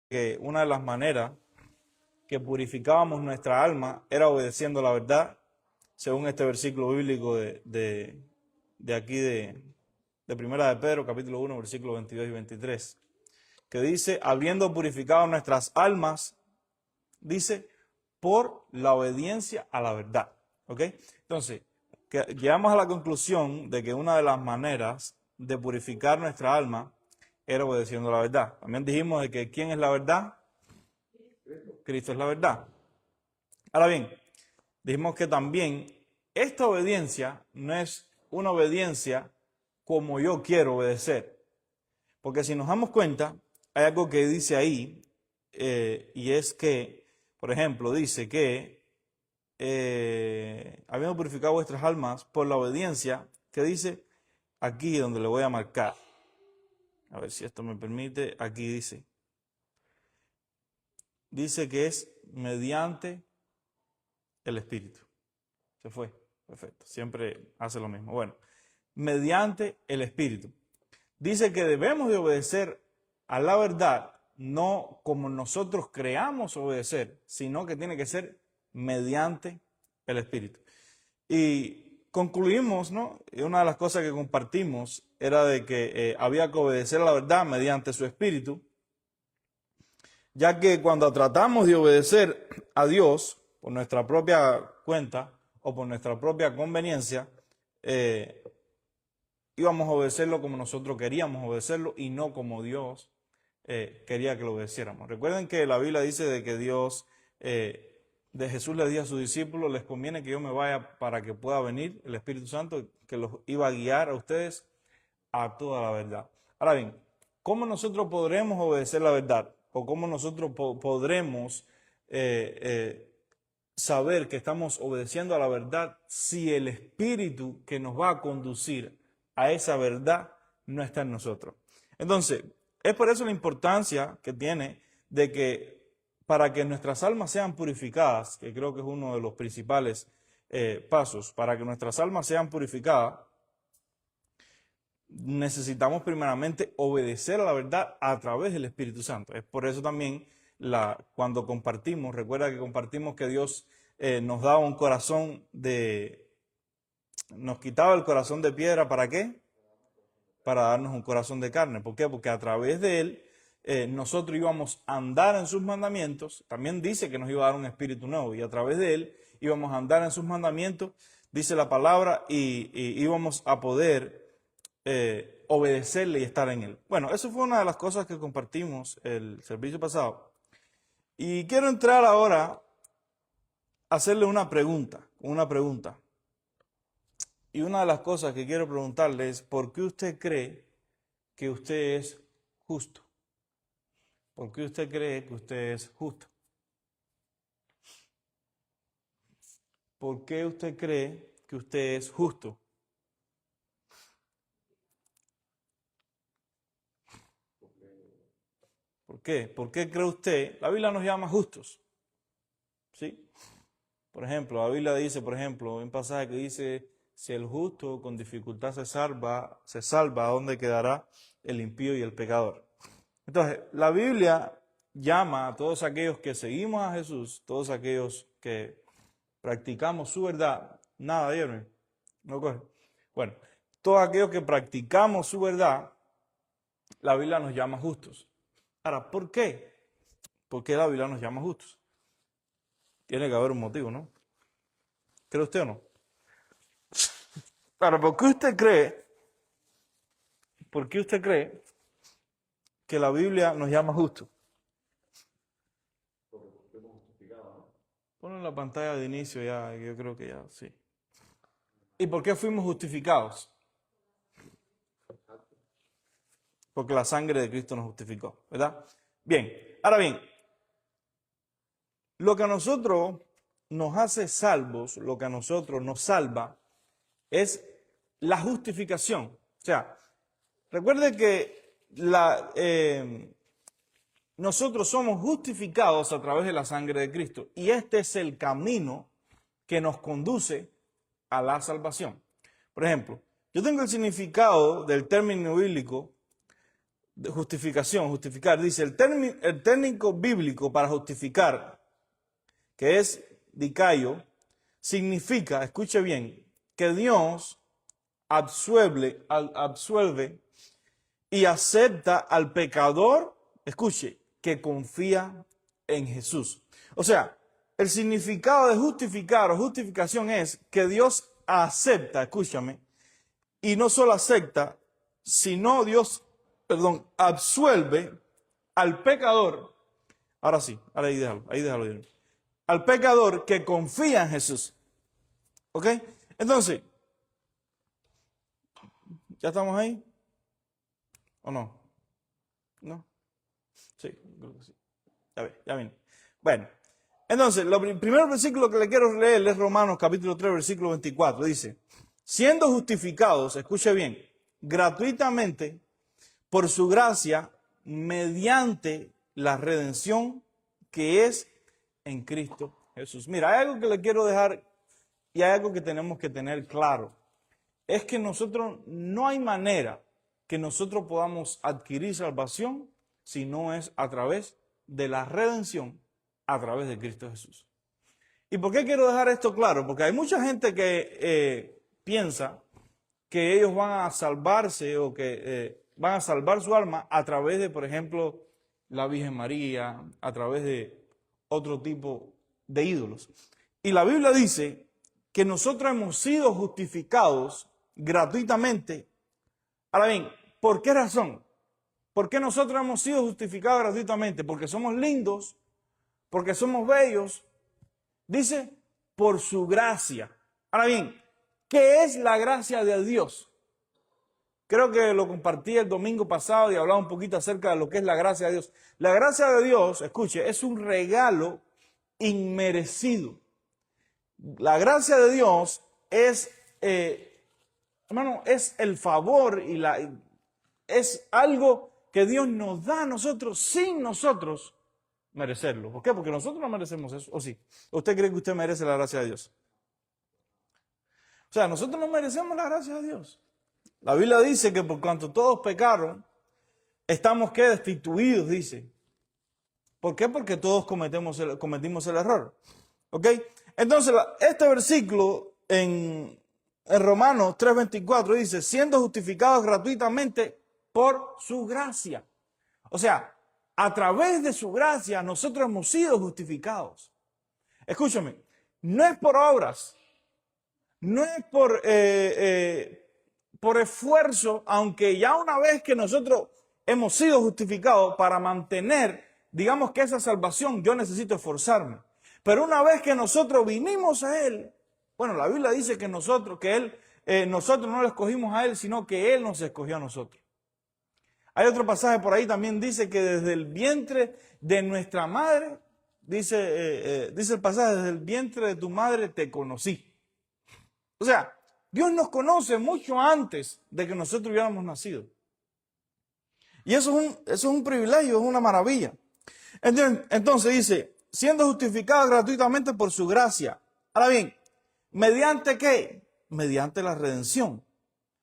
que una de las maneras que purificábamos nuestra alma era obedeciendo la verdad, según este versículo bíblico de aquí de Primera de Pedro, capítulo 1, versículos 22 y 23, que dice, habiendo purificado nuestras almas, dice, por la obediencia a la verdad. ¿Ok? Entonces, llegamos a la conclusión de que una de las maneras de purificar nuestra alma era obedeciendo la verdad. También dijimos de que ¿quién es la verdad? Cristo es la verdad. Ahora bien, dijimos que también esta obediencia no es una obediencia como yo quiero obedecer. Porque si nos damos cuenta, hay algo que dice ahí, y es que, por ejemplo, dice que habiendo purificado vuestras almas por la obediencia, que dice aquí donde le voy a marcar. A ver si esto me permite, aquí dice que es mediante el Espíritu. Se fue, perfecto, siempre hace lo mismo. Bueno, mediante el Espíritu. Dice que debemos de obedecer a la verdad, no como nosotros creamos obedecer, sino que tiene que ser mediante el Espíritu. Y concluimos, ¿no? Y una de las cosas que compartimos era de que había que obedecer a la verdad mediante su Espíritu, ya que cuando tratamos de obedecer a Dios por nuestra propia cuenta o por nuestra propia conveniencia, íbamos a obedecerlo como nosotros queríamos obedecerlo y no como Dios quería que lo obedeciéramos. Recuerden que la Biblia dice de que Dios, de Jesús le dijo a sus discípulos, les conviene que yo me vaya para que pueda venir el Espíritu Santo, que los iba a guiar a ustedes a toda la verdad. Ahora bien, ¿cómo nosotros podremos obedecer la verdad? ¿O cómo nosotros podremos saber que estamos obedeciendo a la verdad si el Espíritu que nos va a conducir a esa verdad no está en nosotros? Entonces, es por eso la importancia que tiene de que para que nuestras almas sean purificadas, que creo que es uno de los principales pasos, para que nuestras almas sean purificadas, necesitamos primeramente obedecer a la verdad a través del Espíritu Santo. Es por eso también cuando compartimos, recuerda que compartimos que Dios nos daba un corazón nos quitaba el corazón de piedra, ¿para qué? Para darnos un corazón de carne. ¿Por qué? Porque a través de él nosotros íbamos a andar en sus mandamientos. También dice que nos iba a dar un espíritu nuevo y a través de él íbamos a andar en sus mandamientos, dice la palabra, y íbamos a poder obedecerle y estar en él. Bueno, eso fue una de las cosas que compartimos el servicio pasado. Y quiero entrar ahora a hacerle una pregunta. Y una de las cosas que quiero preguntarle es, ¿por qué usted cree que usted es justo? ¿Por qué usted cree que usted es justo? ¿Por qué usted cree que usted es justo? ¿Por qué? ¿Por qué cree usted? La Biblia nos llama justos. ¿Sí? Por ejemplo, la Biblia dice, por ejemplo, un pasaje que dice, si el justo con dificultad se salva, ¿a dónde quedará el impío y el pecador? Entonces, la Biblia llama a todos aquellos que seguimos a Jesús, todos aquellos que practicamos su verdad, nada, Jeremy, no coge. Bueno, todos aquellos que practicamos su verdad, la Biblia nos llama justos. Ahora, ¿por qué? ¿Por qué la Biblia nos llama justos? Tiene que haber un motivo, ¿no? ¿Cree usted o no? Ahora, ¿por qué usted cree que la Biblia nos llama justos? Ponlo en la pantalla de inicio ya, yo creo que ya, sí. ¿Y por qué fuimos justificados? Porque la sangre de Cristo nos justificó, ¿verdad? Bien, ahora bien, lo que a nosotros nos hace salvos, lo que a nosotros nos salva, es la justificación. O sea, recuerde que nosotros somos justificados a través de la sangre de Cristo y este es el camino que nos conduce a la salvación. Por ejemplo, yo tengo el significado del término bíblico de justificación, justificar, dice el término bíblico para justificar, que es dikaio, significa, escuche bien, que Dios absuelve y acepta al pecador, escuche, que confía en Jesús. O sea, el significado de justificar o justificación es que Dios acepta, escúchame, y no solo acepta, sino Dios, absuelve al pecador. Ahora sí, ahora ahí déjalo. Al pecador que confía en Jesús. ¿Ok? Entonces, ¿ya estamos ahí? ¿O no? ¿No? Sí, creo que sí. Ya vine. Bueno, entonces, el primer versículo que le quiero leer es Romanos capítulo 3, versículo 24. Dice, siendo justificados, escuche bien, gratuitamente, por su gracia, mediante la redención que es en Cristo Jesús. Mira, hay algo que le quiero dejar y hay algo que tenemos que tener claro. Es que nosotros, no hay manera que nosotros podamos adquirir salvación si no es a través de la redención a través de Cristo Jesús. ¿Y por qué quiero dejar esto claro? Porque hay mucha gente que piensa que ellos van a salvarse o que van a salvar su alma a través de, por ejemplo, la Virgen María, a través de otro tipo de ídolos. Y la Biblia dice que nosotros hemos sido justificados gratuitamente. Ahora bien, ¿por qué razón? ¿Por qué nosotros hemos sido justificados gratuitamente? Porque somos lindos, porque somos bellos. Dice, por su gracia. Ahora bien, ¿qué es la gracia de Dios? Creo que lo compartí el domingo pasado y hablaba un poquito acerca de lo que es la gracia de Dios. La gracia de Dios, escuche, es un regalo inmerecido. La gracia de Dios es, hermano, es el favor y es algo que Dios nos da a nosotros sin nosotros merecerlo. ¿Por qué? Porque nosotros no merecemos eso, ¿o sí? ¿Usted cree que usted merece la gracia de Dios? O sea, nosotros no merecemos la gracia de Dios. La Biblia dice que por cuanto todos pecaron, estamos ¿qué? Destituidos, dice. ¿Por qué? Porque todos cometimos el error. ¿Ok? Entonces, este versículo en Romanos 3:24 dice, siendo justificados gratuitamente por su gracia. O sea, a través de su gracia nosotros hemos sido justificados. Escúchame, no es por obras, no es por esfuerzo, aunque ya una vez que nosotros hemos sido justificados para mantener, digamos que esa salvación, yo necesito esforzarme. Pero una vez que nosotros vinimos a Él, bueno, la Biblia dice que nosotros no lo escogimos a Él, sino que Él nos escogió a nosotros. Hay otro pasaje por ahí también, dice que desde el vientre de nuestra madre, dice el pasaje, desde el vientre de tu madre te conocí. O sea, Dios nos conoce mucho antes de que nosotros hubiéramos nacido. Y eso es un privilegio, es una maravilla. Entonces dice, siendo justificados gratuitamente por su gracia. Ahora bien, ¿mediante qué? Mediante la redención,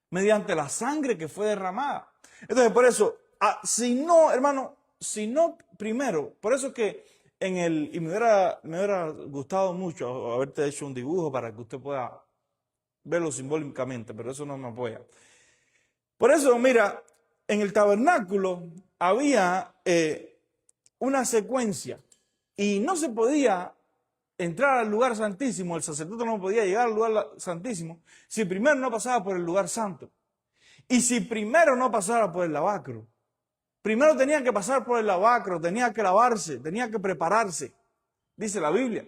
mediante la sangre que fue derramada. Entonces, por eso, si no, hermano, si no primero, por eso que y me hubiera gustado mucho haberte hecho un dibujo para que usted pueda verlo simbólicamente, pero eso no me apoya. Por eso, mira, en el tabernáculo había una secuencia y no se podía entrar al lugar santísimo, el sacerdote no podía llegar al lugar santísimo si primero no pasaba por el lugar santo. Y si primero no pasara por el lavacro, primero tenía que pasar por el lavacro, tenía que lavarse, tenía que prepararse, dice la Biblia.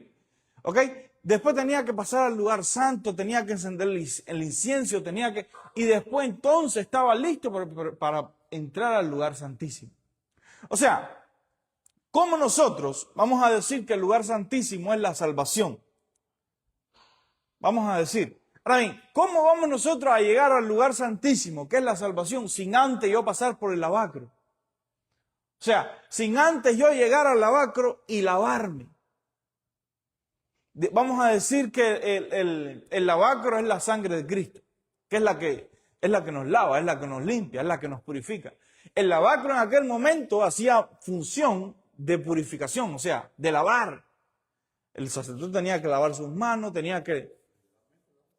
¿Ok? Después tenía que pasar al lugar santo, tenía que encender el incienso, y después entonces estaba listo para entrar al lugar santísimo. O sea, ¿cómo nosotros vamos a decir que el lugar santísimo es la salvación? Vamos a decir, ahora bien, ¿cómo vamos nosotros a llegar al lugar santísimo, que es la salvación, sin antes yo pasar por el lavacro? O sea, sin antes yo llegar al lavacro y lavarme. Vamos a decir que el lavacro es la sangre de Cristo, que es es la que nos lava, es la que nos limpia, es la que nos purifica. El lavacro en aquel momento hacía función de purificación, o sea, de lavar. El sacerdote tenía que lavar sus manos, tenía que...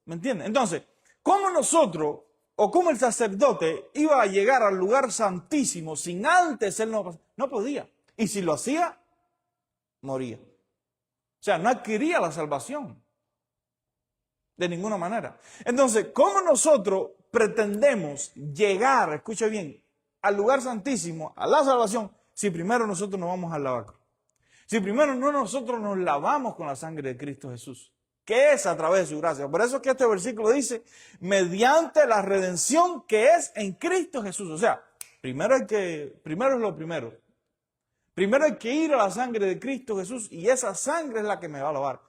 ¿Me entienden? Entonces, ¿cómo nosotros o cómo el sacerdote iba a llegar al lugar santísimo sin antes él no podía? Y si lo hacía, moría. O sea, no adquiría la salvación de ninguna manera. Entonces, ¿cómo nosotros pretendemos llegar, escuche bien, al lugar santísimo, a la salvación, si primero nosotros nos vamos al lavacro? Si primero no nosotros nos lavamos con la sangre de Cristo Jesús, que es a través de su gracia. Por eso es que este versículo dice, mediante la redención que es en Cristo Jesús. O sea, primero es lo primero. Primero hay que ir a la sangre de Cristo Jesús y esa sangre es la que me va a lavar.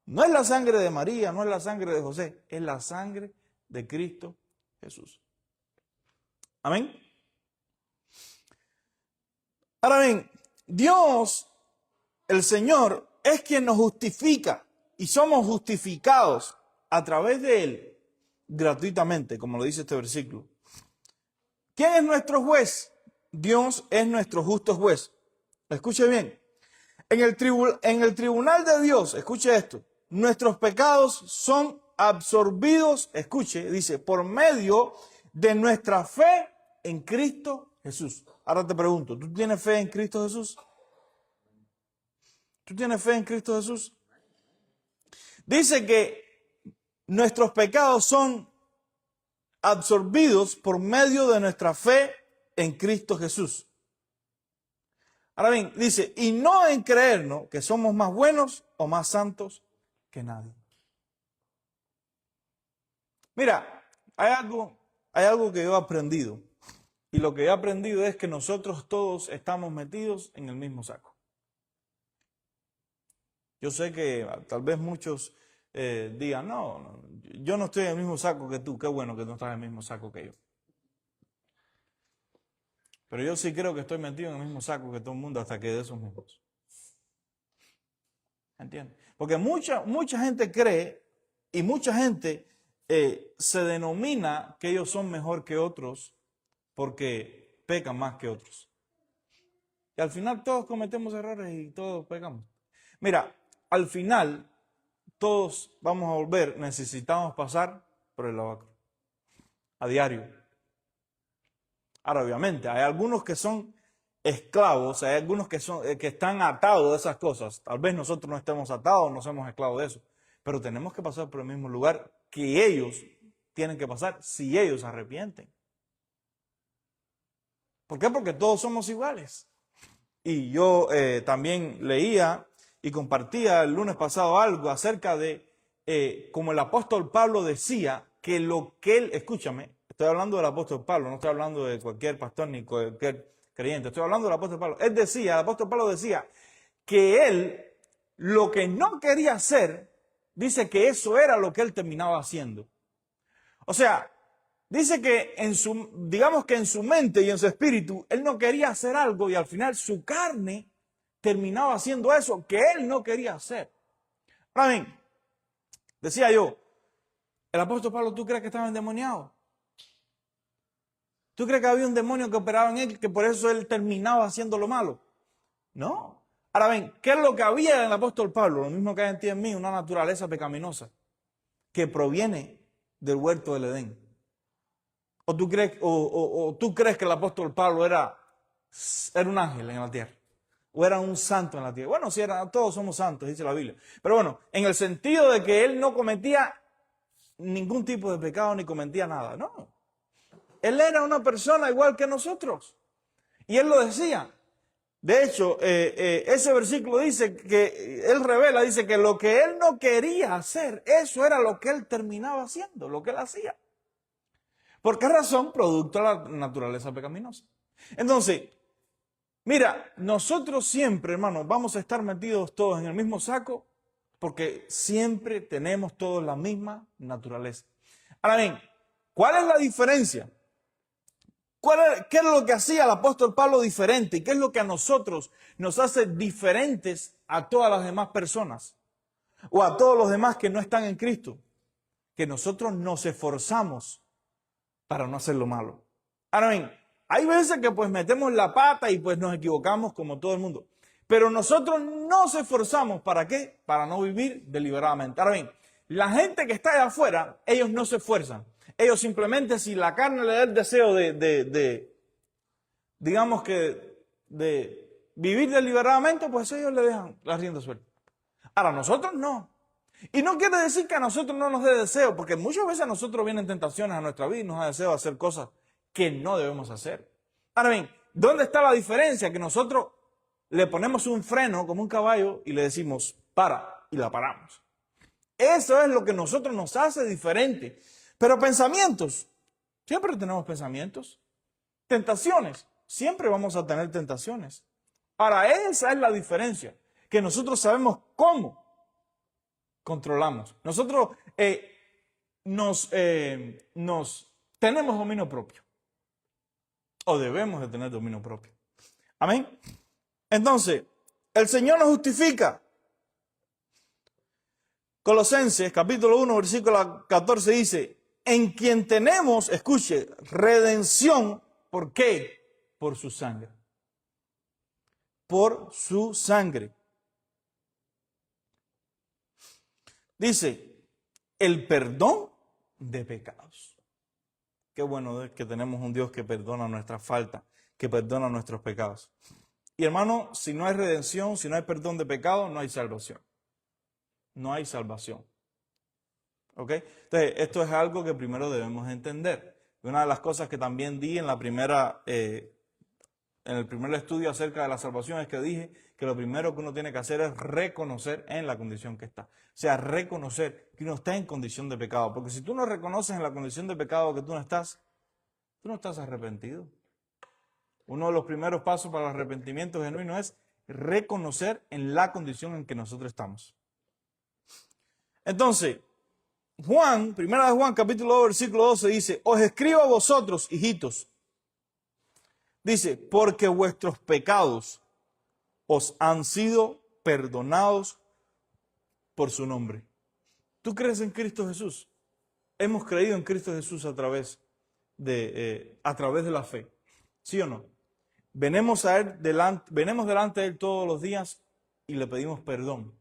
No es la sangre de María, no es la sangre de José, es la sangre de Cristo Jesús. Amén. Ahora bien, Dios, el Señor, es quien nos justifica y somos justificados a través de Él gratuitamente, como lo dice este versículo. ¿Quién es nuestro juez? Dios es nuestro justo juez. Escuche bien. En el tribunal de Dios, escuche esto, nuestros pecados son absorbidos, escuche, dice, por medio de nuestra fe en Cristo Jesús. Ahora te pregunto, ¿tú tienes fe en Cristo Jesús? ¿Tú tienes fe en Cristo Jesús? Dice que nuestros pecados son absorbidos por medio de nuestra fe en Cristo Jesús. Ahora bien, dice, y no en creernos que somos más buenos o más santos que nadie. Mira, hay algo que yo he aprendido. Y lo que he aprendido es que nosotros todos estamos metidos en el mismo saco. Yo sé que tal vez muchos digan, no, yo no estoy en el mismo saco que tú, qué bueno que no estás en el mismo saco que yo. Pero yo sí creo que estoy metido en el mismo saco que todo el mundo hasta que de esos mismos. ¿Entiendes? Porque mucha gente cree y mucha gente se denomina que ellos son mejor que otros porque pecan más que otros. Y al final todos cometemos errores y todos pecamos. Mira, al final todos vamos a volver, necesitamos pasar por el lavacro. A diario. Ahora, obviamente, hay algunos que son esclavos, hay algunos que están atados de esas cosas. Tal vez nosotros no estemos atados, no somos esclavos de eso. Pero tenemos que pasar por el mismo lugar que ellos tienen que pasar si ellos se arrepienten. ¿Por qué? Porque todos somos iguales. Y yo también leía y compartía el lunes pasado algo acerca de como el apóstol Pablo decía que lo que él, escúchame, estoy hablando del apóstol Pablo, no estoy hablando de cualquier pastor ni cualquier creyente, estoy hablando del apóstol Pablo. Él decía, el apóstol Pablo decía que él lo que no quería hacer, dice que eso era lo que él terminaba haciendo. O sea, dice que digamos que en su mente y en su espíritu, él no quería hacer algo y al final su carne terminaba haciendo eso que él no quería hacer. Ahora bien, decía yo, el apóstol Pablo, ¿tú crees que estaba endemoniado? ¿Tú crees que había un demonio que operaba en él que por eso él terminaba haciendo lo malo? No. Ahora bien, ¿qué es lo que había en el apóstol Pablo? Lo mismo que hay en ti y en mí, una naturaleza pecaminosa que proviene del huerto del Edén. ¿O tú crees que el apóstol Pablo era un ángel en la tierra? ¿O era un santo en la tierra? Bueno, sí, todos somos santos, dice la Biblia. Pero bueno, en el sentido de que él no cometía ningún tipo de pecado ni cometía nada, no. Él era una persona igual que nosotros. Y él lo decía. De hecho, ese versículo dice que él revela, dice que lo que él no quería hacer, eso era lo que él terminaba haciendo, lo que él hacía. ¿Por qué razón? Producto de la naturaleza pecaminosa. Entonces, mira, nosotros siempre, hermanos, vamos a estar metidos todos en el mismo saco porque siempre tenemos todos la misma naturaleza. Ahora bien, ¿cuál es la diferencia? ¿Qué es lo que hacía el apóstol Pablo diferente? ¿Y qué es lo que a nosotros nos hace diferentes a todas las demás personas? O a todos los demás que no están en Cristo. Que nosotros nos esforzamos para no hacer lo malo. Ahora bien, hay veces que pues metemos la pata y pues nos equivocamos como todo el mundo. Pero nosotros nos esforzamos, ¿para qué? Para no vivir deliberadamente. Ahora bien, la gente que está allá afuera, ellos no se esfuerzan. Ellos simplemente, si la carne le da el deseo digamos que, de vivir deliberadamente, pues ellos le dejan la rienda suelta. Ahora, nosotros no. Y no quiere decir que a nosotros no nos dé deseo, porque muchas veces a nosotros vienen tentaciones a nuestra vida y nos da deseo de hacer cosas que no debemos hacer. Ahora bien, ¿dónde está la diferencia? Que nosotros le ponemos un freno como un caballo y le decimos, para, y la paramos. Eso es lo que nosotros nos hace diferente. Pero pensamientos, siempre tenemos pensamientos. Tentaciones, siempre vamos a tener tentaciones. Ahora, esa es la diferencia, que nosotros sabemos cómo controlamos. Nosotros tenemos dominio propio, o debemos de tener dominio propio. Amén. Entonces, el Señor nos justifica. Colosenses capítulo 1, versículo 14 dice, en quien tenemos, escuche, redención. ¿Por qué? Por su sangre. Por su sangre. Dice, el perdón de pecados. Qué bueno es que tenemos un Dios que perdona nuestras faltas, que perdona nuestros pecados. Y hermano, si no hay redención, si no hay perdón de pecados, no hay salvación. No hay salvación. ¿Ok? Entonces, esto es algo que primero debemos entender. Una de las cosas que también di en el primer estudio acerca de la salvación es que dije que lo primero que uno tiene que hacer es reconocer en la condición que está. O sea, reconocer que uno está en condición de pecado. Porque si tú no reconoces en la condición de pecado que tú no estás arrepentido. Uno de los primeros pasos para el arrepentimiento genuino es reconocer en la condición en que nosotros estamos. Entonces, primera de Juan, capítulo 2, versículo 12 dice, os escribo a vosotros, hijitos. Dice, porque vuestros pecados os han sido perdonados por su nombre. ¿Tú crees en Cristo Jesús? Hemos creído en Cristo Jesús a través de la fe. ¿Sí o no? Venimos delante de Él todos los días y le pedimos perdón.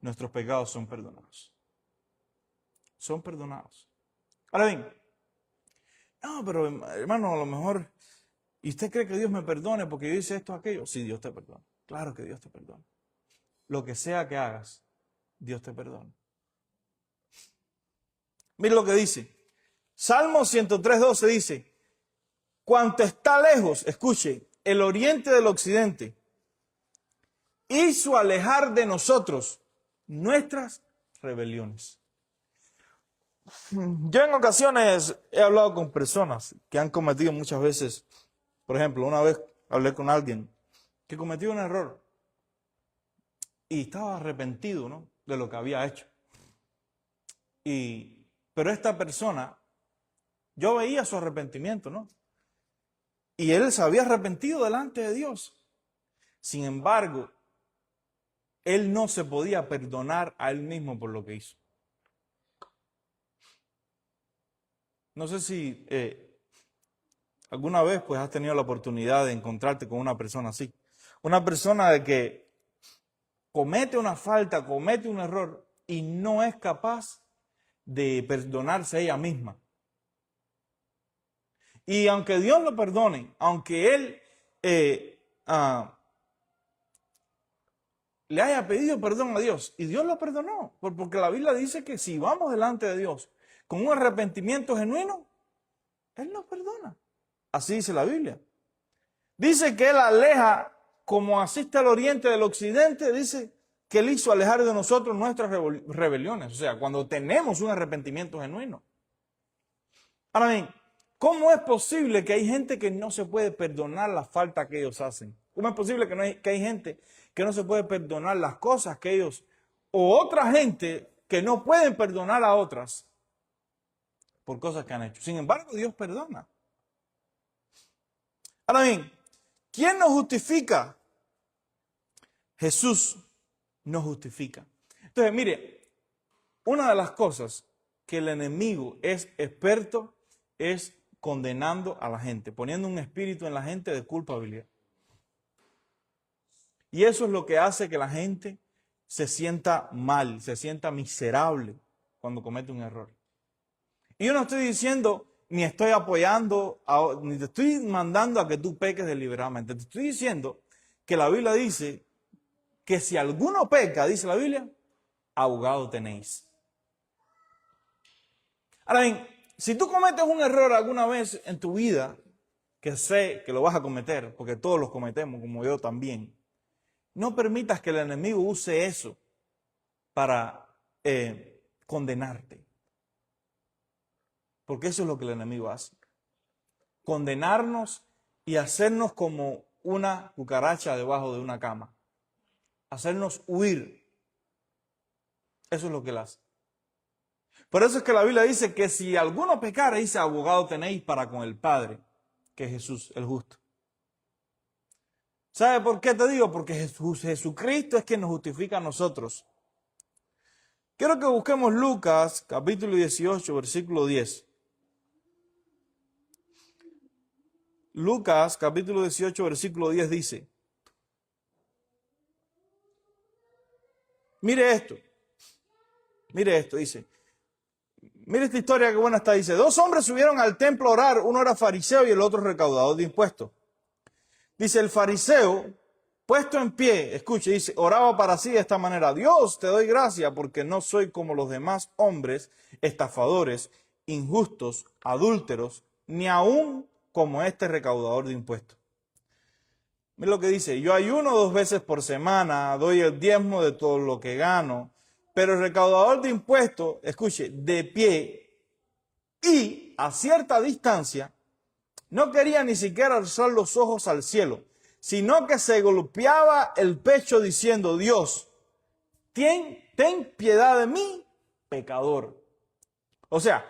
Nuestros pecados son perdonados. Son perdonados. Ahora bien, no, pero hermano, a lo mejor, ¿y usted cree que Dios me perdone porque yo hice esto o aquello? Sí, Dios te perdona. Claro que Dios te perdona. Lo que sea que hagas, Dios te perdona. Mire lo que dice. Salmo 103:12 dice, cuanto está lejos, escuche, el oriente del occidente, hizo alejar de nosotros nuestras rebeliones. Yo en ocasiones he hablado con personas que han cometido muchas veces, por ejemplo, una vez hablé con alguien que cometió un error y estaba arrepentido, ¿no?, de lo que había hecho. Pero esta persona, yo veía su arrepentimiento, ¿no? Y él se había arrepentido delante de Dios. Sin embargo, él no se podía perdonar a él mismo por lo que hizo. No sé si alguna vez pues has tenido la oportunidad de encontrarte con una persona así. Una persona de que comete una falta, comete un error y no es capaz de perdonarse a ella misma. Y aunque Dios lo perdone, aunque él le haya pedido perdón a Dios y Dios lo perdonó, porque la Biblia dice que si vamos delante de Dios con un arrepentimiento genuino, Él nos perdona. Así dice la Biblia. Dice que Él aleja, como asiste al oriente del occidente, dice que Él hizo alejar de nosotros nuestras rebeliones. O sea, cuando tenemos un arrepentimiento genuino. Ahora bien, ¿cómo es posible que hay gente que no se puede perdonar la falta que ellos hacen? ¿Cómo es posible que hay gente que no se puede perdonar las cosas que ellos, o otra gente que no pueden perdonar a otras por cosas que han hecho? Sin embargo, Dios perdona. Ahora bien, ¿quién nos justifica? Jesús nos justifica. Entonces, mire, una de las cosas que el enemigo es experto es condenando a la gente, poniendo un espíritu en la gente de culpabilidad. Y eso es lo que hace que la gente se sienta mal, se sienta miserable cuando comete un error. Y yo no estoy diciendo, ni estoy apoyando, ni te estoy mandando a que tú peques deliberadamente. Te estoy diciendo que la Biblia dice que si alguno peca, dice la Biblia, abogado tenéis. Ahora bien, si tú cometes un error alguna vez en tu vida, que sé que lo vas a cometer, porque todos los cometemos, como yo también, no permitas que el enemigo use eso para condenarte. Porque eso es lo que el enemigo hace. Condenarnos y hacernos como una cucaracha debajo de una cama. Hacernos huir. Eso es lo que él hace. Por eso es que la Biblia dice que si alguno pecare, dice, abogado tenéis para con el Padre, que es Jesús, el justo. ¿Sabe por qué te digo? Porque Jesucristo es quien nos justifica a nosotros. Quiero que busquemos Lucas, capítulo 18, versículo 10. Lucas, capítulo 18, versículo 10 dice, mire esto, dice, mire esta historia que buena está, dice, dos hombres subieron al templo a orar, uno era fariseo y el otro recaudador de impuestos. Dice, el fariseo, puesto en pie, escuche, dice, oraba para sí de esta manera, Dios, te doy gracias porque no soy como los demás hombres, estafadores, injustos, adúlteros, ni aún como este recaudador de impuestos. Mira lo que dice, yo ayuno 2 veces por semana, doy el diezmo de todo lo que gano, pero el recaudador de impuestos, escuche, de pie y a cierta distancia, no quería ni siquiera alzar los ojos al cielo, sino que se golpeaba el pecho diciendo, Dios, ten piedad de mí, pecador. O sea,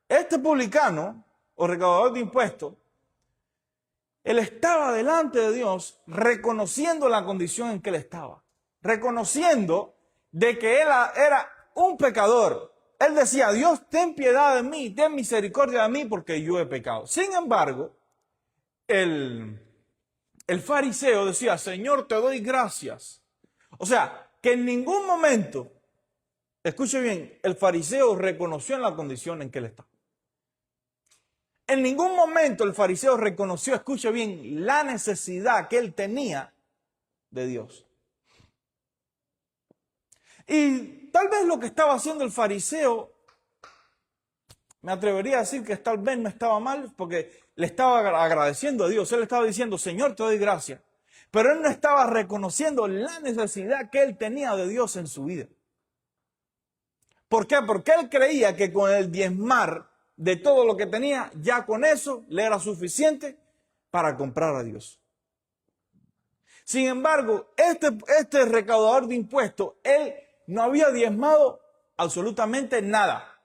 este publicano o recaudador de impuestos, él estaba delante de Dios reconociendo la condición en que él estaba, reconociendo de que él era un pecador. Él decía, Dios, ten piedad de mí, ten misericordia de mí porque yo he pecado. Sin embargo, el fariseo decía, Señor, te doy gracias. O sea, que en ningún momento, escuche bien, el fariseo reconoció en la condición en que él estaba. En ningún momento el fariseo reconoció, escuche bien, la necesidad que él tenía de Dios. Y tal vez lo que estaba haciendo el fariseo, me atrevería a decir que tal vez no estaba mal, porque le estaba agradeciendo a Dios. Él estaba diciendo, Señor, te doy gracias. Pero él no estaba reconociendo la necesidad que él tenía de Dios en su vida. ¿Por qué? Porque él creía que con el diezmar de todo lo que tenía, ya con eso le era suficiente para comprar a Dios. Sin embargo, este recaudador de impuestos, él no había diezmado absolutamente nada.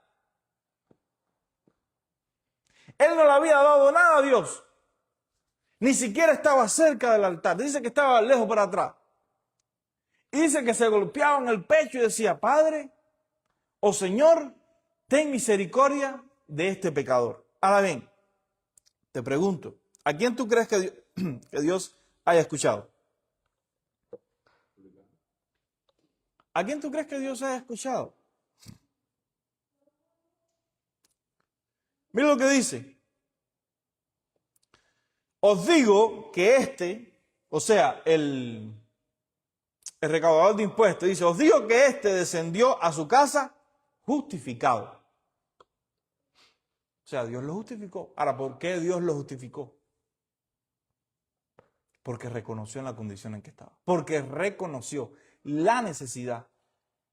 Él no le había dado nada a Dios. Ni siquiera estaba cerca del altar. Dice que estaba lejos para atrás. Y dice que se golpeaba en el pecho y decía, Padre, oh Señor, ten misericordia de este pecador. Ahora bien, te pregunto, ¿a quién tú crees que Dios haya escuchado? ¿A quién tú crees que Dios haya escuchado? Mira lo que dice. Os digo que o sea, el recaudador de impuestos, dice, os digo que descendió a su casa justificado. O sea, Dios lo justificó. Ahora, ¿por qué Dios lo justificó? Porque reconoció en la condición en que estaba. Porque reconoció la necesidad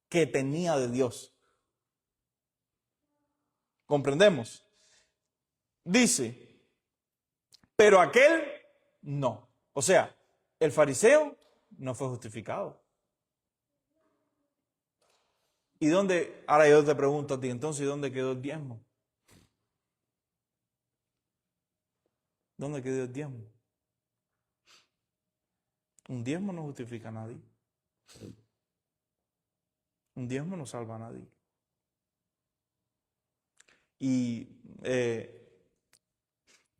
que tenía de Dios. ¿Comprendemos? Dice, pero aquel no. O sea, el fariseo no fue justificado. ¿Y dónde? Ahora yo te pregunto a ti, entonces, ¿dónde quedó el diezmo? ¿Dónde quedó el diezmo? Un diezmo no justifica a nadie. Un diezmo no salva a nadie. Y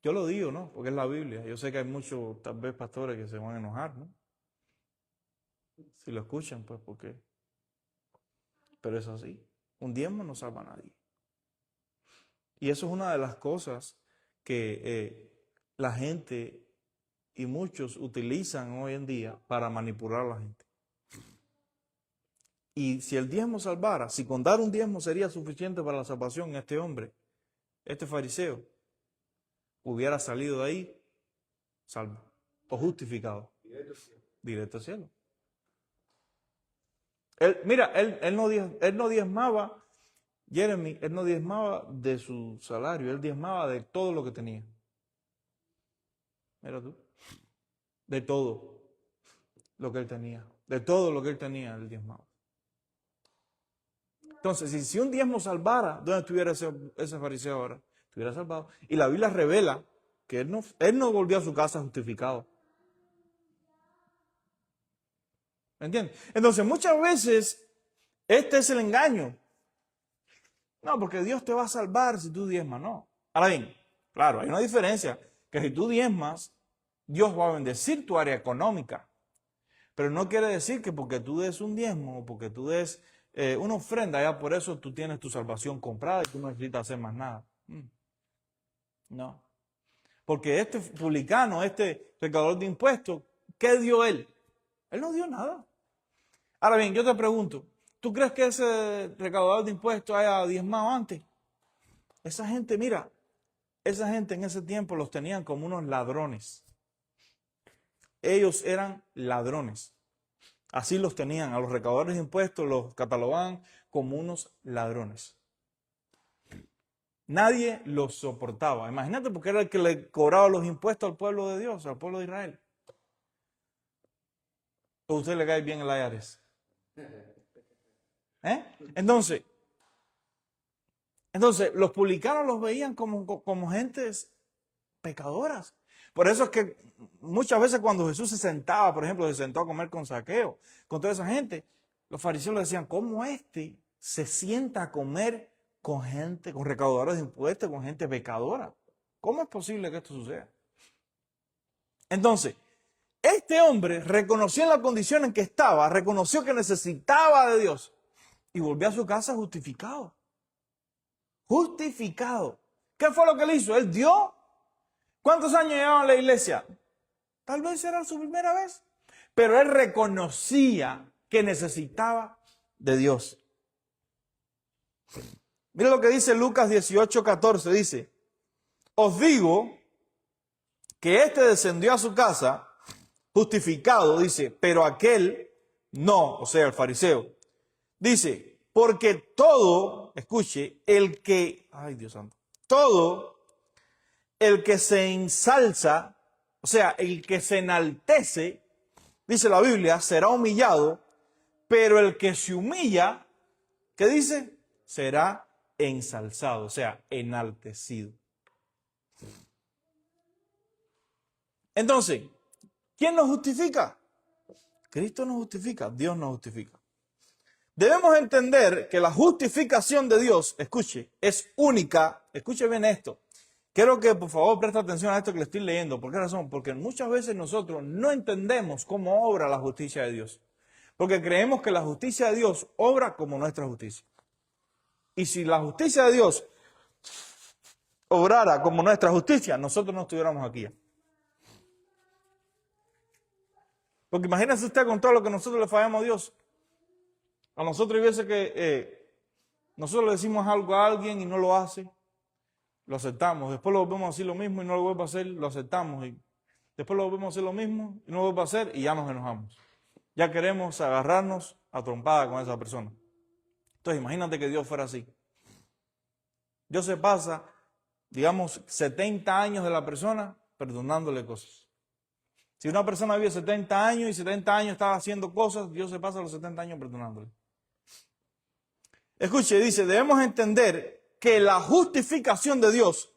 Yo lo digo, ¿no? Porque es la Biblia. Yo sé que hay muchos, tal vez, pastores que se van a enojar, ¿no? Si lo escuchan, pues, porque... Pero es así. Un diezmo no salva a nadie. Y eso es una de las cosas que la gente y muchos utilizan hoy en día para manipular a la gente. Y si el diezmo salvara, si con dar un diezmo sería suficiente para la salvación, este hombre, este fariseo, hubiera salido de ahí salvo o justificado. Directo al cielo. Él no diezmaba, Jeremy, él no diezmaba de su salario, él diezmaba de todo lo que tenía. Mira tú. De todo lo que él tenía. De todo lo que él tenía, él diezmaba. Entonces, si un diezmo salvara, ¿dónde estuviera ese fariseo ahora? Estuviera salvado. Y la Biblia revela que él no volvió a su casa justificado. ¿Me entiendes? Entonces, muchas veces, este es el engaño. No, porque Dios te va a salvar si tú diezmas, no. Ahora bien, claro, hay una diferencia, que si tú diezmas, Dios va a bendecir tu área económica. Pero no quiere decir que porque tú des un diezmo o porque tú des una ofrenda, ya por eso tú tienes tu salvación comprada y tú no necesitas hacer más nada. No. Porque este publicano, este recaudador de impuestos, ¿qué dio él? Él no dio nada. Ahora bien, yo te pregunto, ¿tú crees que ese recaudador de impuestos haya diezmado antes? Esa gente, mira, esa gente en ese tiempo los tenían como unos ladrones. Ellos eran ladrones. Así los tenían, a los recaudadores de impuestos los catalogaban como unos ladrones. Nadie los soportaba. Imagínate porque era el que le cobraba los impuestos al pueblo de Dios, al pueblo de Israel. ¿O a usted le cae bien el IRS? Entonces, los publicanos los veían como gentes pecadoras. Por eso es que muchas veces cuando Jesús se sentaba, por ejemplo, se sentó a comer con Zaqueo, con toda esa gente, los fariseos le decían, ¿cómo este se sienta a comer con gente, con recaudadores de impuestos, con gente pecadora? ¿Cómo es posible que esto suceda? Entonces, este hombre reconoció en la condición en que estaba, reconoció que necesitaba de Dios y volvió a su casa justificado. Justificado. ¿Qué fue lo que él hizo? Él dio. ¿Cuántos años llevaba en la iglesia? Tal vez era su primera vez. Pero él reconocía que necesitaba de Dios. Mira lo que dice Lucas 18:14. Dice, os digo que este descendió a su casa justificado, dice, pero aquel no, o sea, el fariseo. Dice, porque todo, escuche, ay Dios santo, todo el que se ensalza, o sea, el que se enaltece, dice la Biblia, será humillado, pero el que se humilla, ¿qué dice? Será ensalzado, o sea, enaltecido. Entonces, ¿quién nos justifica? Cristo nos justifica, Dios nos justifica. Debemos entender que la justificación de Dios, escuche, es única. Escuche bien esto. Quiero que por favor preste atención a esto que le estoy leyendo. ¿Por qué razón? Porque muchas veces nosotros no entendemos cómo obra la justicia de Dios. Porque creemos que la justicia de Dios obra como nuestra justicia. Y si la justicia de Dios obrara como nuestra justicia, nosotros no estuviéramos aquí. Porque imagínese usted con todo lo que nosotros le fallamos a Dios. A nosotros hay veces que nosotros le decimos algo a alguien y no lo hace, lo aceptamos. Después lo volvemos a decir lo mismo y no lo vuelve a hacer, lo aceptamos. Y después lo volvemos a hacer lo mismo y no lo vuelve a hacer y ya nos enojamos. Ya queremos agarrarnos a trompada con esa persona. Entonces imagínate que Dios fuera así. Dios se pasa, digamos, 70 años de la persona perdonándole cosas. Si una persona vive 70 años y 70 años está haciendo cosas, Dios se pasa los 70 años perdonándole. Escuche, dice, debemos entender que la justificación de Dios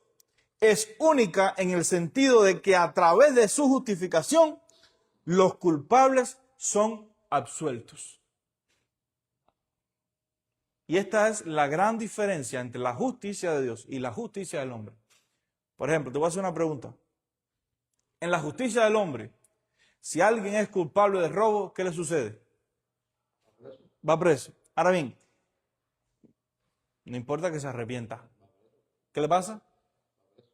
es única en el sentido de que a través de su justificación los culpables son absueltos. Y esta es la gran diferencia entre la justicia de Dios y la justicia del hombre. Por ejemplo, te voy a hacer una pregunta. En la justicia del hombre, si alguien es culpable de robo, ¿qué le sucede? Va preso. Ahora bien, no importa que se arrepienta. ¿Qué le pasa?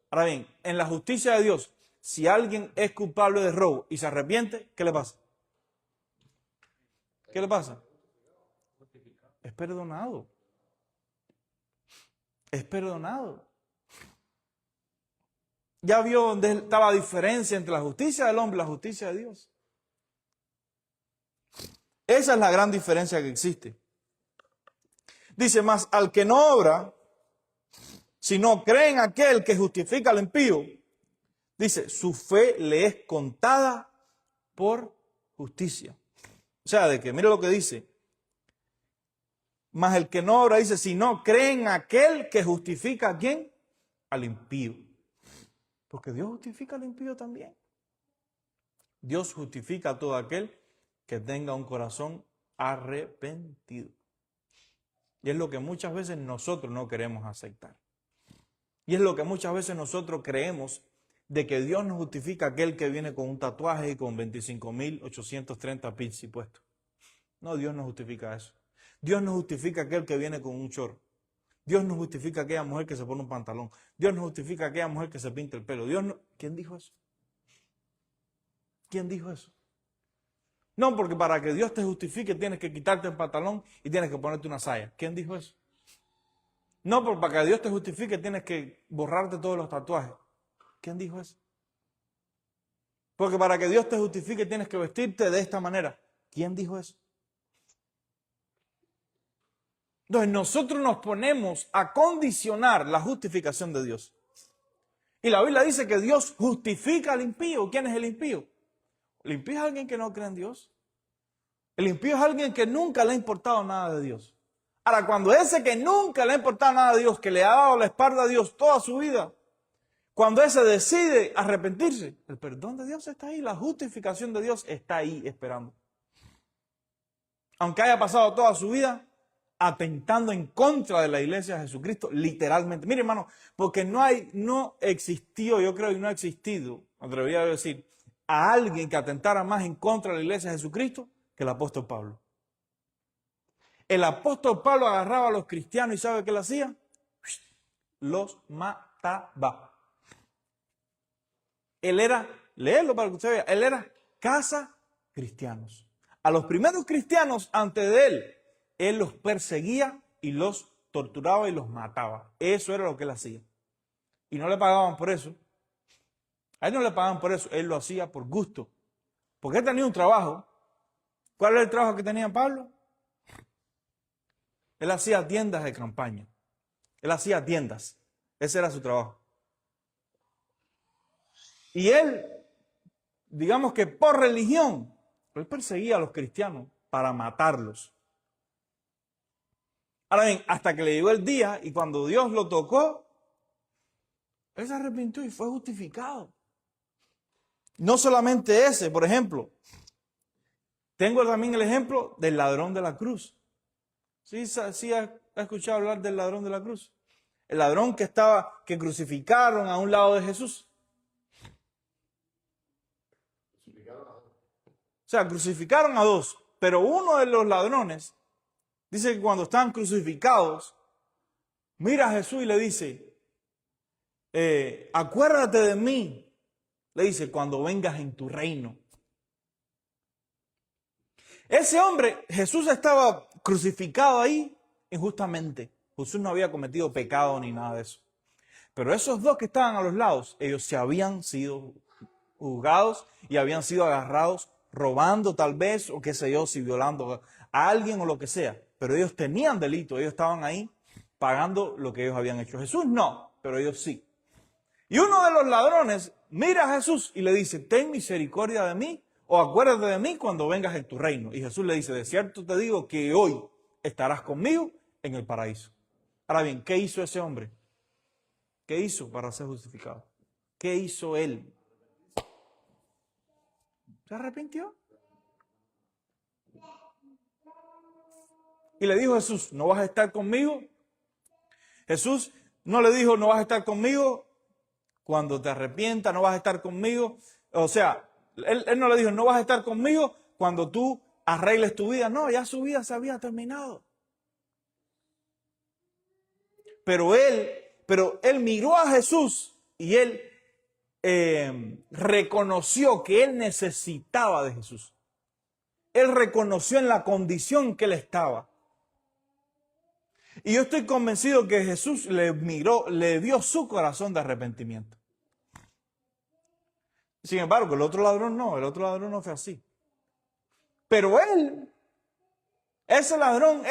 Ahora bien, en la justicia de Dios, si alguien es culpable de robo y se arrepiente, ¿qué le pasa? ¿Qué le pasa? Es perdonado. Es perdonado. Ya vio dónde estaba la diferencia entre la justicia del hombre y la justicia de Dios. Esa es la gran diferencia que existe. Dice, más al que no obra, sino cree en aquel que justifica al impío, dice, su fe le es contada por justicia. O sea, de que, mire lo que dice, más el que no obra, dice, si no cree en aquel que justifica a quién, al impío. Porque Dios justifica al impío también. Dios justifica a todo aquel que tenga un corazón arrepentido. Y es lo que muchas veces nosotros no queremos aceptar. Y es lo que muchas veces nosotros creemos de que Dios nos justifica a aquel que viene con un tatuaje y con 25.830 pizzi puestos. No, Dios no justifica eso. Dios no justifica a aquel que viene con un chorro. Dios no justifica a aquella mujer que se pone un pantalón. Dios no justifica a aquella mujer que se pinta el pelo. Dios no... ¿Quién dijo eso? ¿Quién dijo eso? No, porque para que Dios te justifique tienes que quitarte el pantalón y tienes que ponerte una saya. ¿Quién dijo eso? No, porque para que Dios te justifique tienes que borrarte todos los tatuajes. ¿Quién dijo eso? Porque para que Dios te justifique tienes que vestirte de esta manera. ¿Quién dijo eso? Entonces nosotros nos ponemos a condicionar la justificación de Dios. Y la Biblia dice que Dios justifica al impío. ¿Quién es el impío? El impío es alguien que no cree en Dios. El impío es alguien que nunca le ha importado nada de Dios. Ahora, cuando ese que nunca le ha importado nada de Dios, que le ha dado la espalda a Dios toda su vida, cuando ese decide arrepentirse, el perdón de Dios está ahí, la justificación de Dios está ahí esperando. Aunque haya pasado toda su vida atentando en contra de la iglesia de Jesucristo, literalmente. Mire, hermano, porque no existió, yo creo que no ha existido, me atrevería a decir, a alguien que atentara más en contra de la iglesia de Jesucristo que el apóstol Pablo. El apóstol Pablo agarraba a los cristianos y ¿sabe qué le hacía? Los mataba. Él era, léelo para que usted vea, él era caza cristianos. A los primeros cristianos antes de él los perseguía y los torturaba y los mataba. Eso era lo que él hacía. Y no le pagaban por eso. A él no le pagaban por eso, él lo hacía por gusto. Porque él tenía un trabajo. ¿Cuál era el trabajo que tenía Pablo? Él hacía tiendas de campaña. Él hacía tiendas. Ese era su trabajo. Y él, digamos que por religión, él perseguía a los cristianos para matarlos. Ahora bien, hasta que le llegó el día y cuando Dios lo tocó, él se arrepintió y fue justificado. No solamente ese, por ejemplo, tengo también el ejemplo del ladrón de la cruz. ¿Sí ha escuchado hablar del ladrón de la cruz? El ladrón que crucificaron a un lado de Jesús. O sea, crucificaron a dos, pero uno de los ladrones dice que cuando están crucificados, mira a Jesús y le dice, acuérdate de mí, le dice, cuando vengas en tu reino. Ese hombre, Jesús estaba crucificado ahí injustamente. Jesús no había cometido pecado ni nada de eso. Pero esos dos que estaban a los lados, ellos se habían sido juzgados y habían sido agarrados robando tal vez, o qué sé yo, si violando a alguien o lo que sea. Pero ellos tenían delito, ellos estaban ahí pagando lo que ellos habían hecho. Jesús no, pero ellos sí. Y uno de los ladrones mira a Jesús y le dice, ten misericordia de mí, o acuérdate de mí cuando vengas en tu reino. Y Jesús le dice, de cierto te digo que hoy estarás conmigo en el paraíso. Ahora bien, ¿qué hizo ese hombre? ¿Qué hizo para ser justificado? ¿Qué hizo él? ¿Se arrepintió? Y le dijo Jesús, ¿no vas a estar conmigo? Jesús no le dijo, ¿no vas a estar conmigo cuando te arrepientas, no vas a estar conmigo. O sea, él no le dijo, no vas a estar conmigo cuando tú arregles tu vida. No, ya su vida se había terminado. Pero él miró a Jesús y él reconoció que él necesitaba de Jesús. Él reconoció en la condición que él estaba. Y yo estoy convencido que Jesús le miró, le dio su corazón de arrepentimiento. Sin embargo, el otro ladrón no fue así. Pero ese ladrón,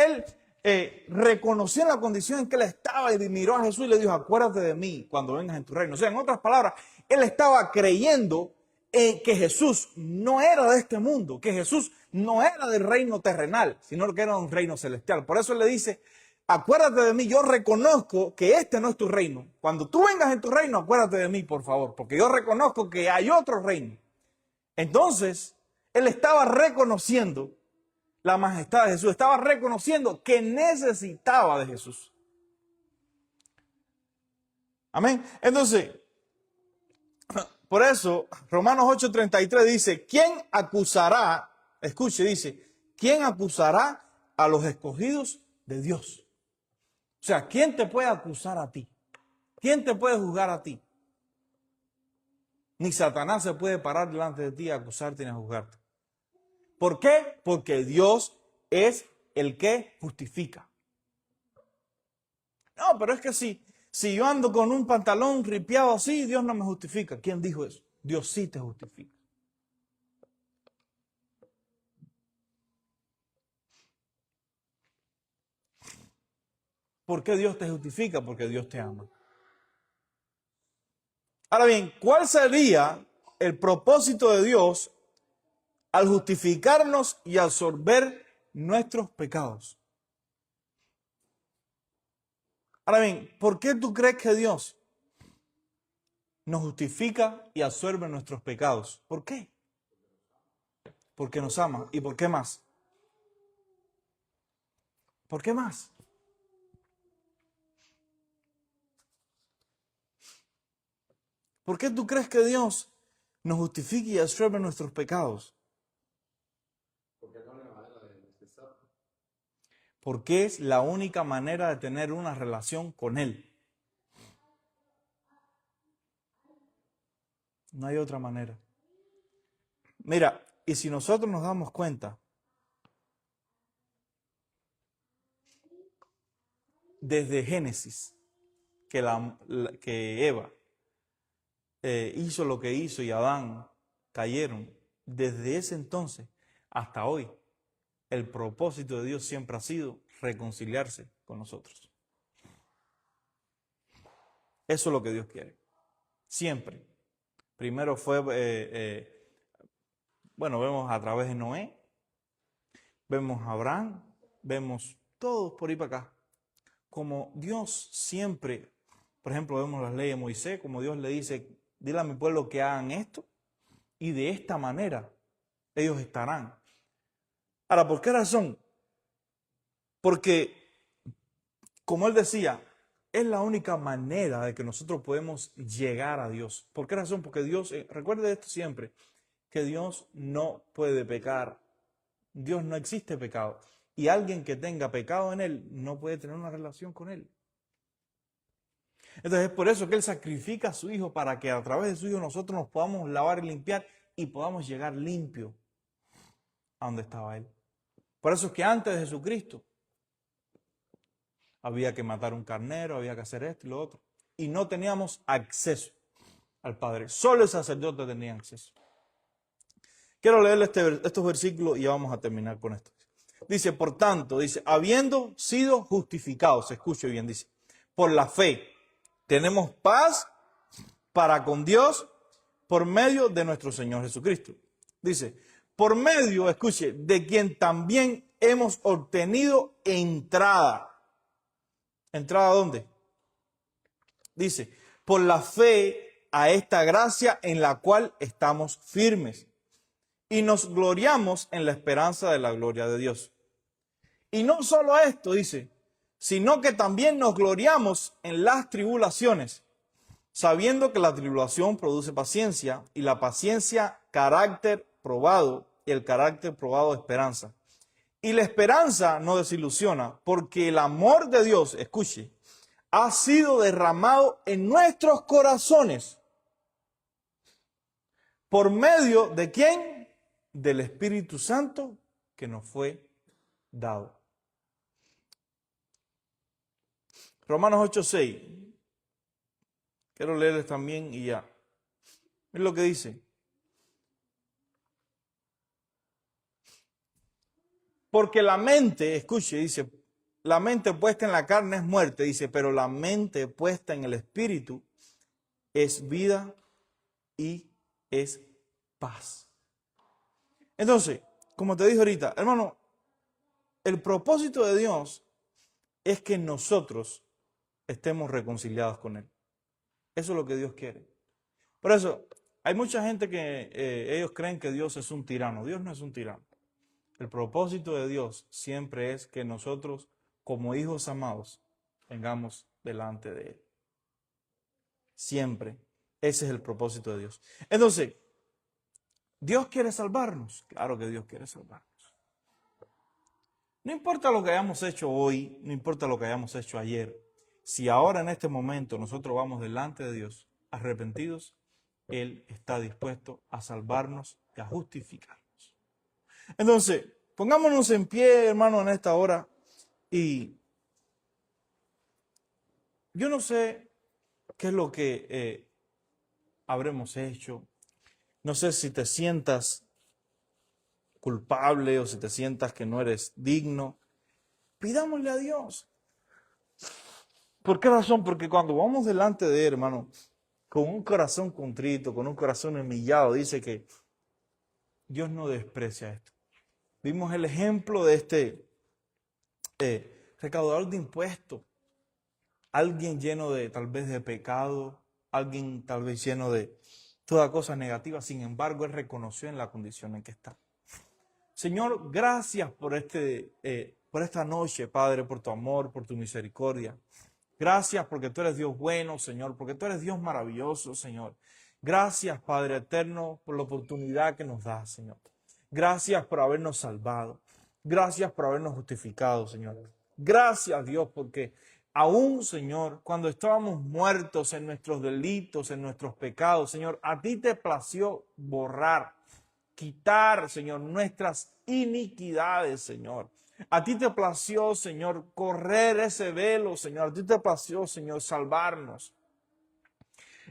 reconoció en la condición en que él estaba y miró a Jesús y le dijo, acuérdate de mí cuando vengas en tu reino. O sea, en otras palabras, él estaba creyendo que Jesús no era de este mundo, que Jesús no era del reino terrenal, sino que era un reino celestial. Por eso él le dice, acuérdate de mí, yo reconozco que este no es tu reino. Cuando tú vengas en tu reino, acuérdate de mí, por favor, porque yo reconozco que hay otro reino. Entonces, él estaba reconociendo la majestad de Jesús, estaba reconociendo que necesitaba de Jesús. Amén. Entonces, por eso, Romanos 8:33 dice, ¿quién acusará? Escuche, dice, ¿quién acusará a los escogidos de Dios? O sea, ¿quién te puede acusar a ti? ¿Quién te puede juzgar a ti? Ni Satanás se puede parar delante de ti a acusarte ni a juzgarte. ¿Por qué? Porque Dios es el que justifica. No, pero es que si yo ando con un pantalón ripiado así, Dios no me justifica. ¿Quién dijo eso? Dios sí te justifica. ¿Por qué Dios te justifica? Porque Dios te ama. Ahora bien, ¿cuál sería el propósito de Dios al justificarnos y absorber nuestros pecados? Ahora bien, ¿por qué tú crees que Dios nos justifica y absorbe nuestros pecados? ¿Por qué? Porque nos ama. ¿Y por qué más? ¿Por qué más? ¿Por qué tú crees que Dios nos justifica y absorbe nuestros pecados? Porque es la única manera de tener una relación con Él. No hay otra manera. Mira, y si nosotros nos damos cuenta, desde Génesis, que Eva hizo lo que hizo y Adán cayeron, desde ese entonces hasta hoy, el propósito de Dios siempre ha sido reconciliarse con nosotros. Eso es lo que Dios quiere. Siempre. Primero fue, vemos a través de Noé, vemos a Abraham, vemos todos por ahí para acá. Como Dios siempre, por ejemplo, vemos las leyes de Moisés, como Dios le dice, dile a mi pueblo que hagan esto, y de esta manera ellos estarán. Ahora, ¿por qué razón? Porque, como él decía, es la única manera de que nosotros podemos llegar a Dios. ¿Por qué razón? Porque Dios, recuerde esto siempre, que Dios no puede pecar. Dios no existe pecado. Y alguien que tenga pecado en Él no puede tener una relación con Él. Entonces es por eso que Él sacrifica a su Hijo para que a través de su Hijo nosotros nos podamos lavar y limpiar y podamos llegar limpio a donde estaba Él. Por eso es que antes de Jesucristo había que matar un carnero, había que hacer esto y lo otro. Y no teníamos acceso al Padre. Solo el sacerdote tenía acceso. Quiero leerle estos versículos y ya vamos a terminar con esto. Dice, por tanto, dice, habiendo sido justificados, escuche bien, dice, por la fe, tenemos paz para con Dios por medio de nuestro Señor Jesucristo. Dice, por medio, escuche, de quien también hemos obtenido entrada. ¿Entrada a dónde? Dice, por la fe a esta gracia en la cual estamos firmes. Y nos gloriamos en la esperanza de la gloria de Dios. Y no solo esto, dice, sino que también nos gloriamos en las tribulaciones, sabiendo que la tribulación produce paciencia, y la paciencia carácter probado, y el carácter probado esperanza. Y la esperanza no desilusiona, porque el amor de Dios, escuche, ha sido derramado en nuestros corazones. ¿Por medio de quién? Del Espíritu Santo que nos fue dado. Romanos 8:6. Quiero leerles también y ya. Miren lo que dice. Porque la mente, escuche, dice, la mente puesta en la carne es muerte, dice, pero la mente puesta en el Espíritu es vida y es paz. Entonces, como te dije ahorita, hermano, el propósito de Dios es que nosotros estemos reconciliados con Él. Eso es lo que Dios quiere. Por eso, hay mucha gente que ellos creen que Dios es un tirano. Dios no es un tirano. El propósito de Dios siempre es que nosotros, como hijos amados, vengamos delante de Él. Siempre. Ese es el propósito de Dios. Entonces, ¿Dios quiere salvarnos? Claro que Dios quiere salvarnos. No importa lo que hayamos hecho hoy, no importa lo que hayamos hecho ayer. Si ahora en este momento nosotros vamos delante de Dios arrepentidos, Él está dispuesto a salvarnos y a justificarnos. Entonces, pongámonos en pie, hermano, en esta hora. Y yo no sé qué es lo que habremos hecho. No sé si te sientas culpable o si te sientas que no eres digno. Pidámosle a Dios. ¿Por qué razón? Porque cuando vamos delante de Él, hermano, con un corazón contrito, con un corazón humillado, dice que Dios no desprecia esto. Vimos el ejemplo de este recaudador de impuestos, alguien lleno de tal vez de pecado, alguien tal vez lleno de toda cosa negativa. Sin embargo, él reconoció en la condición en que está. Señor, gracias por esta noche, Padre, por tu amor, por tu misericordia. Gracias porque tú eres Dios bueno, Señor, porque tú eres Dios maravilloso, Señor. Gracias, Padre eterno, por la oportunidad que nos das, Señor. Gracias por habernos salvado. Gracias por habernos justificado, Señor. Gracias, Dios, porque aún, Señor, cuando estábamos muertos en nuestros delitos, en nuestros pecados, Señor, a ti te plació borrar, quitar, Señor, nuestras iniquidades, Señor. A ti te plació, Señor, correr ese velo, Señor. A ti te plació, Señor, salvarnos.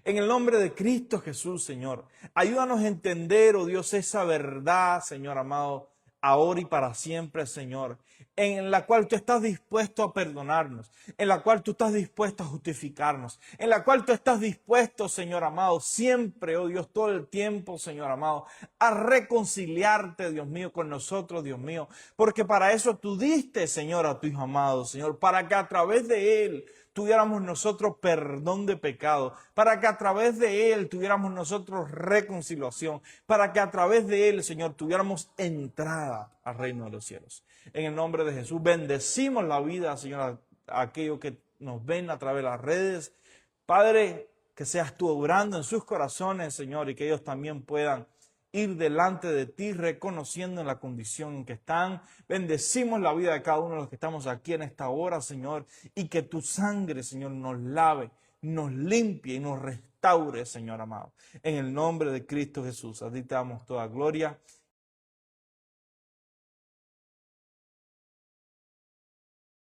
En el nombre de Cristo Jesús, Señor, ayúdanos a entender, oh Dios, esa verdad, Señor amado, ahora y para siempre, Señor, en la cual tú estás dispuesto a perdonarnos, en la cual tú estás dispuesto a justificarnos, en la cual tú estás dispuesto, Señor amado, siempre, oh Dios, todo el tiempo, Señor amado, a reconciliarte, Dios mío, con nosotros, Dios mío, porque para eso tú diste, Señor, a tu Hijo amado, Señor, para que a través de Él tuviéramos nosotros perdón de pecado, para que a través de Él tuviéramos nosotros reconciliación, para que a través de Él, Señor, tuviéramos entrada al reino de los cielos. En el nombre de Jesús, bendecimos la vida, Señor, a aquellos que nos ven a través de las redes. Padre, que seas tú obrando en sus corazones, Señor, y que ellos también puedan ir delante de ti reconociendo la condición en que están. Bendecimos la vida de cada uno de los que estamos aquí en esta hora, Señor, y que tu sangre, Señor, nos lave, nos limpie y nos restaure, Señor amado. En el nombre de Cristo Jesús, a ti te damos toda gloria